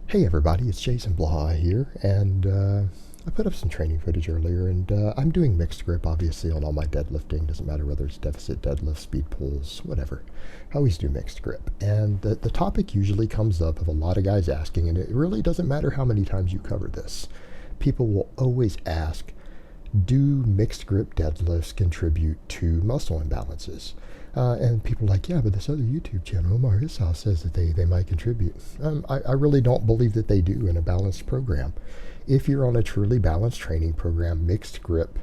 Hey everybody, it's Jason Blaha here, and I put up some training footage earlier, and I'm doing mixed grip obviously on all my deadlifting. Doesn't matter whether it's deficit deadlift, speed pulls, whatever. I always do mixed grip, and the topic usually comes up of a lot of guys asking, and it really doesn't matter how many times you cover this. People will always ask, do mixed grip deadlifts contribute to muscle imbalances? And people are like, yeah, but this other YouTube channel, Omar Issau, says that they might contribute. I really don't believe that they do in a balanced program. If you're on a truly balanced training program, mixed grip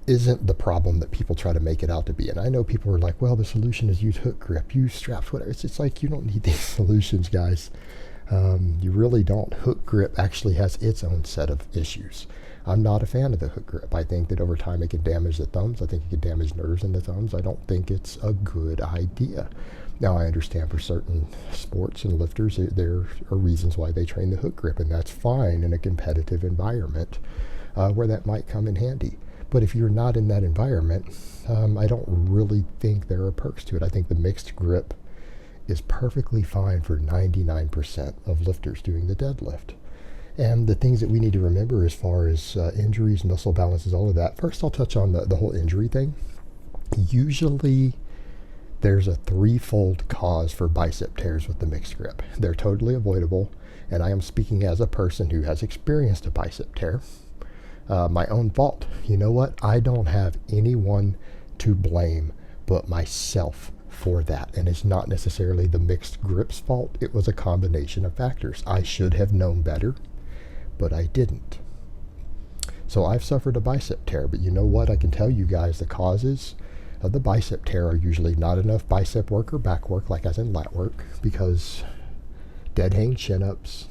isn't the problem that people try to make it out to be. And I know people are like, well, the solution is use hook grip, use straps, whatever. It's like you don't need these solutions, guys. You really don't. Hook grip actually has its own set of issues. I'm not a fan of the hook grip. I think that over time it can damage the thumbs. I think it can damage nerves in the thumbs. I don't think it's a good idea. Now, I understand for certain sports and lifters, there are reasons why they train the hook grip, and that's fine in a competitive environment where that might come in handy. But if you're not in that environment, I don't really think there are perks to it. I think the mixed grip is perfectly fine for 99% of lifters doing the deadlift. And the things that we need to remember as far as injuries, muscle balances, all of that. First, I'll touch on the whole injury thing. Usually, there's a threefold cause for bicep tears with the mixed grip. They're totally avoidable, and I am speaking as a person who has experienced a bicep tear. My own fault. You know what? I don't have anyone to blame but myself for that, and it's not necessarily the mixed grip's fault. It was a combination of factors. I should have known better, but I didn't. So I've suffered a bicep tear, but you know what? I can tell you guys the causes of the bicep tear are usually not enough bicep work or back work, like as in lat work, because dead hang chin-ups,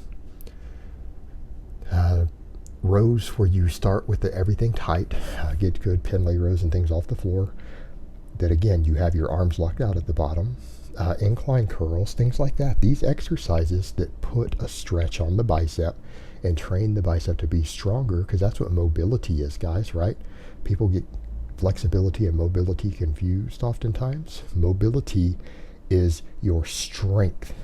rows where you start with everything tight, get good Pendlay rows and things off the floor, that again, you have your arms locked out at the bottom, incline curls, things like that. These exercises that put a stretch on the bicep and train the bicep to be stronger, because that's what mobility is, guys, right? People get flexibility and mobility confused oftentimes. Mobility is your strength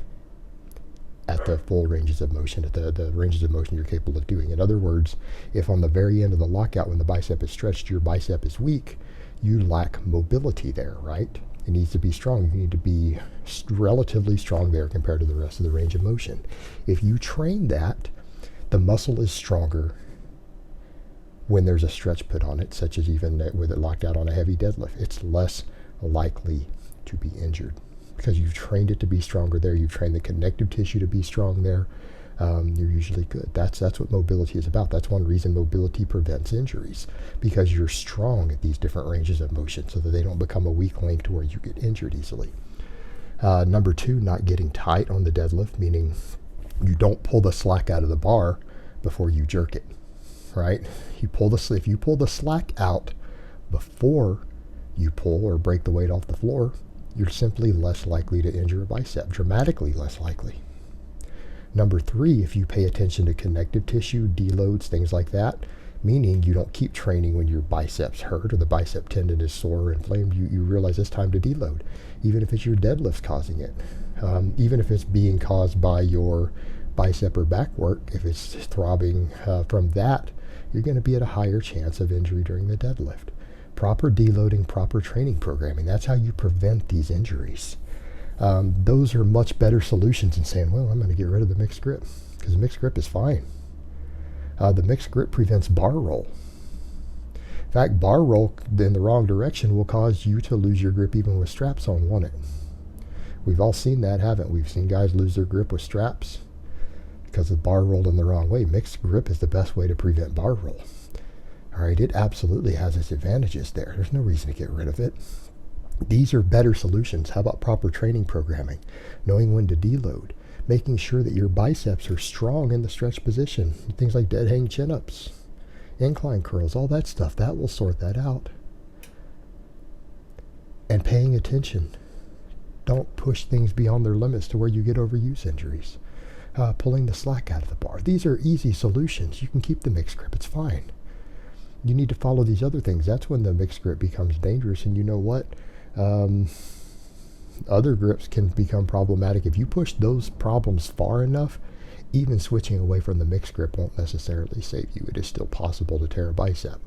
at the full ranges of motion, at the ranges of motion you're capable of doing. In other words, if on the very end of the lockout, when the bicep is stretched, your bicep is weak, you lack mobility there, right? It needs to be strong. You need to be relatively strong there compared to the rest of the range of motion. If you train that, the muscle is stronger when there's a stretch put on it, such as even with it locked out on a heavy deadlift. It's less likely to be injured because you've trained it to be stronger there. You've trained the connective tissue to be strong there. You're usually good. That's what mobility is about. That's one reason mobility prevents injuries, because you're strong at these different ranges of motion so that they don't become a weak link to where you get injured easily. Number two, not getting tight on the deadlift, meaning you don't pull the slack out of the bar before you jerk it, right? If you pull the slack out before you pull or break the weight off the floor, you're simply less likely to injure a bicep, dramatically less likely. Number three, if you pay attention to connective tissue, deloads, things like that, meaning you don't keep training when your biceps hurt or the bicep tendon is sore or inflamed, you realize it's time to deload, even if it's your deadlift causing it. Even if it's being caused by your bicep or back work, if it's throbbing from that, you're going to be at a higher chance of injury during the deadlift. Proper deloading, proper training programming, that's how you prevent these injuries. Those are much better solutions than saying, well, I'm going to get rid of the mixed grip, because the mixed grip is fine. The mixed grip prevents bar roll. In fact, bar roll in the wrong direction will cause you to lose your grip even with straps on, won't it? We've all seen that, haven't we? We've seen guys lose their grip with straps because of bar roll in the wrong way. Mixed grip is the best way to prevent bar roll. All right, it absolutely has its advantages there. There's no reason to get rid of it. These are better solutions. How about proper training programming? Knowing when to deload. Making sure that your biceps are strong in the stretch position. Things like dead hang chin-ups, incline curls, all that stuff. That will sort that out. And paying attention. Don't push things beyond their limits to where you get overuse injuries. Pulling the slack out of the bar. These are easy solutions. You can keep the mixed grip. It's fine. You need to follow these other things. That's when the mixed grip becomes dangerous. And you know what? Other grips can become problematic. If you push those problems far enough, even switching away from the mixed grip won't necessarily save you. It is still possible to tear a bicep.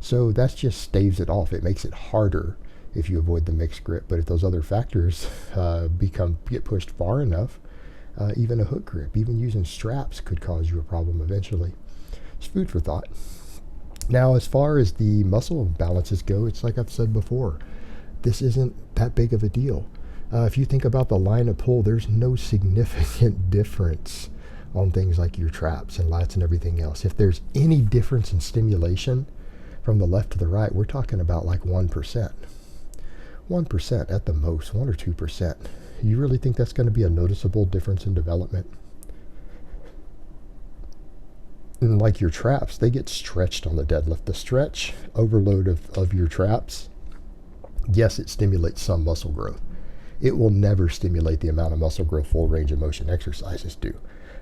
So that just staves it off. It makes it harder if you avoid the mixed grip. But if those other factors get pushed far enough, even a hook grip, even using straps could cause you a problem eventually. It's food for thought. Now, as far as the muscle imbalances go, it's like I've said before, this isn't that big of a deal. If you think about the line of pull, there's no significant difference on things like your traps and lats and everything else. If there's any difference in stimulation from the left to the right, we're talking about like 1%. 1% at the most, 1 or 2%. You really think that's going to be a noticeable difference in development? And like your traps, they get stretched on the deadlift. The stretch overload of your traps, yes, it stimulates some muscle growth. It will never stimulate the amount of muscle growth full range of motion exercises do.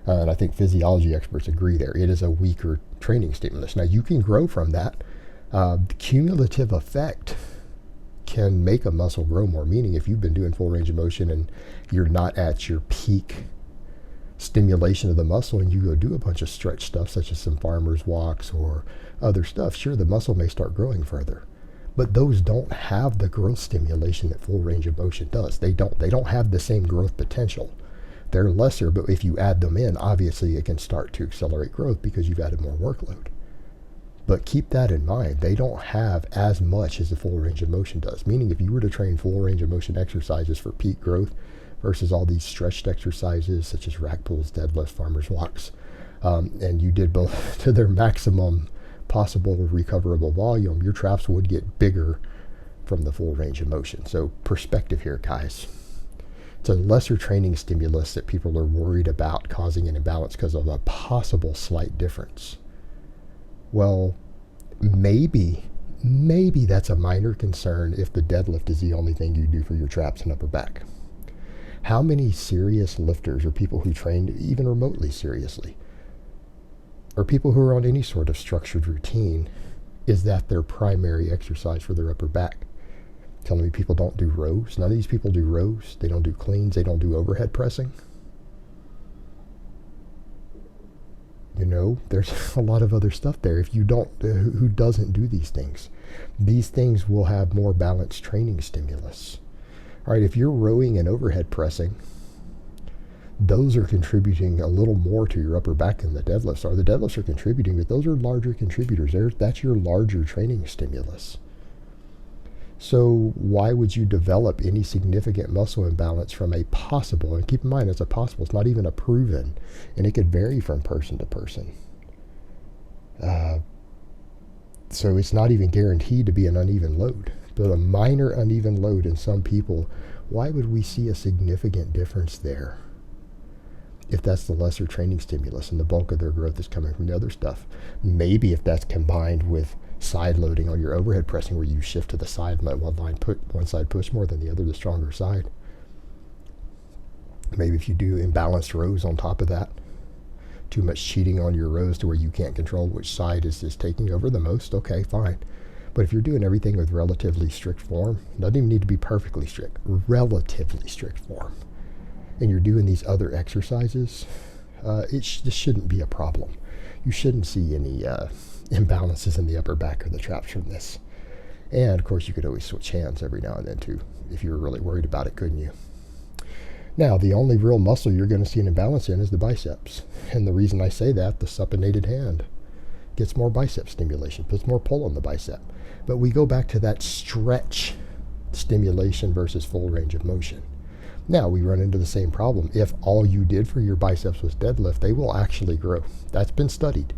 And I think physiology experts agree there. It is a weaker training stimulus. Now, you can grow from that. The cumulative effect can make a muscle grow more, meaning if you've been doing full range of motion and you're not at your peak stimulation of the muscle and you go do a bunch of stretch stuff such as some farmer's walks or other stuff, sure, the muscle may start growing further. But those don't have the growth stimulation that full range of motion does. They don't have the same growth potential. They're lesser, but if you add them in, obviously it can start to accelerate growth because you've added more workload. But keep that in mind. They don't have as much as the full range of motion does. Meaning if you were to train full range of motion exercises for peak growth versus all these stretched exercises such as rack pulls, deadlifts, farmer's walks, and you did both to their maximum possible recoverable volume, your traps would get bigger from the full range of motion. So perspective here, guys. It's a lesser training stimulus that people are worried about causing an imbalance because of a possible slight difference. Well, maybe that's a minor concern if the deadlift is the only thing you do for your traps and upper back. How many serious lifters or people who train even remotely seriously, or people who are on any sort of structured routine, is that their primary exercise for their upper back? Telling me people don't do rows? None of these people do rows. They don't do cleans. They don't do overhead pressing. You know, there's a lot of other stuff there. If you don't, who doesn't do these things? These things will have more balanced training stimulus. All right, if you're rowing and overhead pressing, those are contributing a little more to your upper back than the deadlifts are. The deadlifts are contributing, but those are larger contributors. That's your larger training stimulus. So why would you develop any significant muscle imbalance from a possible, and keep in mind it's a possible, it's not even a proven, and it could vary from person to person. So it's not even guaranteed to be an uneven load. But a minor uneven load in some people, why would we see a significant difference there? If that's the lesser training stimulus and the bulk of their growth is coming from the other stuff. Maybe if that's combined with side loading on your overhead pressing where you shift to the side and let one side push more than the other, the stronger side. Maybe if you do imbalanced rows on top of that, too much cheating on your rows to where you can't control which side is taking over the most, okay, fine. But if you're doing everything with relatively strict form, doesn't even need to be perfectly strict, relatively strict form, and you're doing these other exercises, this shouldn't be a problem. You shouldn't see any imbalances in the upper back or the traps from this. And of course, you could always switch hands every now and then too, if you were really worried about it, couldn't you? Now, the only real muscle you're going to see an imbalance in is the biceps. And the reason I say that, the supinated hand gets more bicep stimulation, puts more pull on the bicep. But we go back to that stretch stimulation versus full range of motion. Now we run into the same problem. If all you did for your biceps was deadlift, they will actually grow. That's been studied.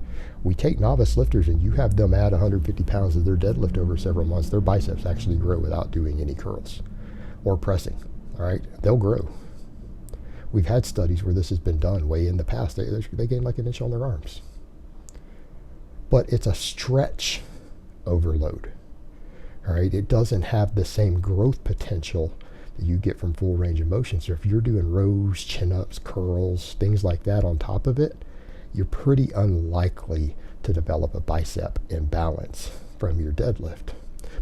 We take novice lifters and you have them add 150 pounds of their deadlift over several months, their biceps actually grow without doing any curls or pressing. All right, they'll grow. We've had studies where this has been done way in the past. They gain like an inch on their arms. But it's a stretch overload. All right, it doesn't have the same growth potential that you get from full range of motion. So if you're doing rows, chin-ups, curls, things like that on top of it, you're pretty unlikely to develop a bicep imbalance from your deadlift.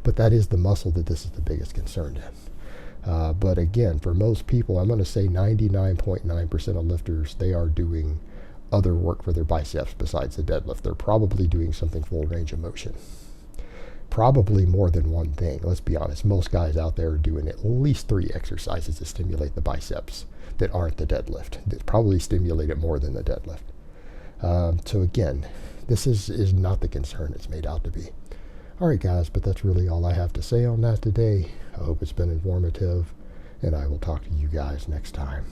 But that is the muscle that this is the biggest concern in. But again, for most people, I'm going to say 99.9% of lifters, they are doing other work for their biceps besides the deadlift. They're probably doing something full range of motion. Probably more than one thing. Let's be honest. Most guys out there are doing at least 3 exercises to stimulate the biceps that aren't the deadlift. That probably stimulate it more than the deadlift. So again, this is not the concern it's made out to be. Alright guys, but that's really all I have to say on that today. I hope it's been informative, and I will talk to you guys next time.